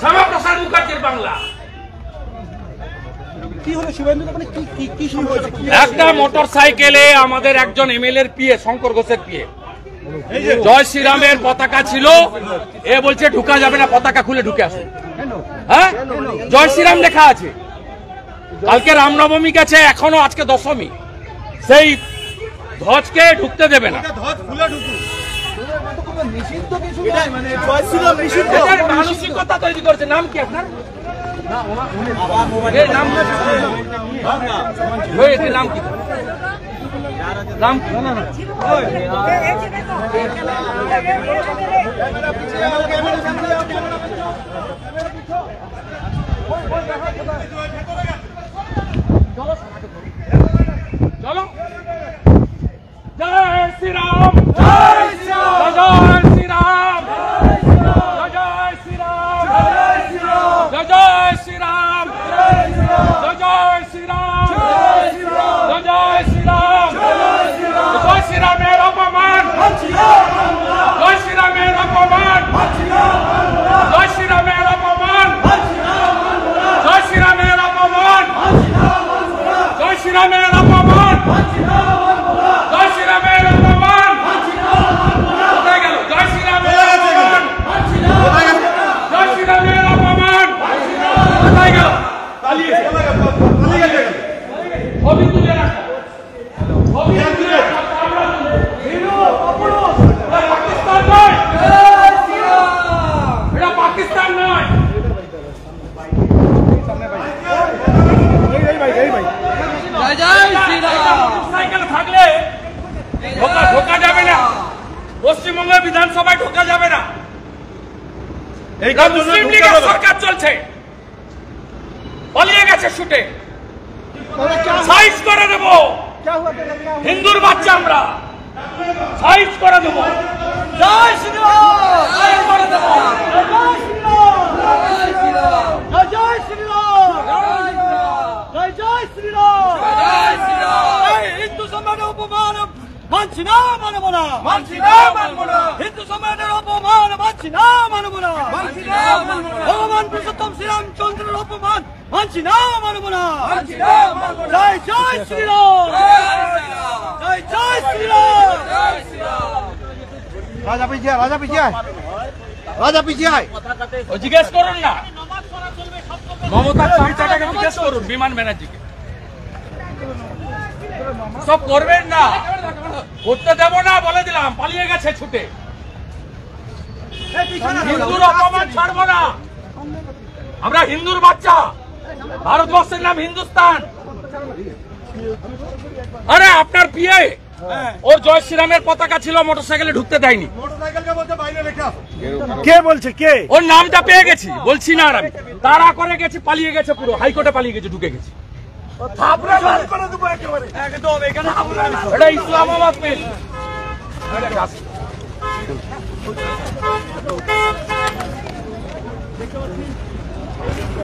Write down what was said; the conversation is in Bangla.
শ্যামাপ্রসাদ মুখার্জির বাংলা। একটা মোটর সাইকেলে আমাদের একজন এমএলএর পিএ শঙ্কর ঘোষের পিএ জয় শ্রীরামের পতাকা ছিল। এ বলছে ঢুকা যাবে না, পতাকা খুলে ঢুকে আসুন। হ্যাঁ, জয় শ্রীরাম লেখা আছে। কালকে রামনবমী গেছে, এখনো আজকে দশমী, সেই ধ্বজকে ঢুকতে দেবে না। মানসিকতা তৈরি করেছে। নাম কি আপনার? নাম কি? নাম কি? চলো। জয় শ্রীরাম, জয় শ্রীরাম, জয় শ্রীরাম, জয় শ্রীরাম, জয় শ্রীরাম, জয় শ্রীরাম, জয় শ্রীরাম, জয় শ্রীরাম। জয় শ্রীরামের অপমান, জয় শ্রীরামের অপমান, জয় শ্রীরামের অপমান, জয় শ্রীরামের অপমান, জয় শ্রীরামের অপমান, জয় শ্রীরামের অপমান। কোথায় গেল? জয় শ্রীরামের অপমান, জয় শ্রীরামের অপমান। কোথায় গেল? পালিয়ে ছবি তুলে রাখো, ছবি তুলে রাখো। পাকিস্তান নয়, এটা পাকিস্তান নয়। সাইকেল থাকলে ঢোকা যাবে না, পশ্চিমবঙ্গের বিধানসভায় ঢোকা যাবে না। মুসলিম লীগের সরকার চলছে, পালিয়ে গেছে ছুটে। সাইজ করে দেব, হিন্দুর বাচ্চা আমরা, সাইজ করে দেব। জয় শ্রীরাম, সাইজ করে দেব। জয় শ্রীরাম, জয় শ্রীরাম, জয় শ্রীরাম, জয় শ্রীরাম, জয় শ্রীরাম। হিন্দু সমাজের অপমান মানছি না, মানব না, মানছি না, মানব না। হিন্দু সমাজের অপমান মানছি না, মানব না, মানছি না, মানব না। ভগবান পুরুষোত্তম শ্রীরামচন্দ্রের অপমান মানছি না, মানব না, মানছি না, মানব না। জয় জয় শ্রীরাম, জয় জয় শ্রীরাম, জয় শ্রীরাম। রাজা পিছিয়ে, রাজা পিছিয়ে, রাজা পিছিয়ে। ও জিজ্ঞেস করুন না, মমতা চামচাটাকে জিজ্ঞেস করুন, বিমান ব্যানার্জিকে। সব করবেন না, করতে দেব না, বলে দিলাম। পালিয়ে গেছে ছুটে। হিন্দুর অপমান ছাড়বো না। আমরা হিন্দুর বাচ্চা, ভারতবর্ষের নাম হিন্দুস্তান। আরে আপনার পিএ, ওর জয় শ্রীরামের পতাকা ছিল, মোটরসাইকেলে ঢুকতে দেয়নি। কে বলছে? কে? ওর নামটা পেয়ে গেছি, বলছি না আর আমি। তাড়া করে গেছি, পালিয়ে গেছে, পুরো হাইকোর্টে পালিয়ে গেছে, ঢুকে গেছে। এটা ইসলামাবাদ পেশ।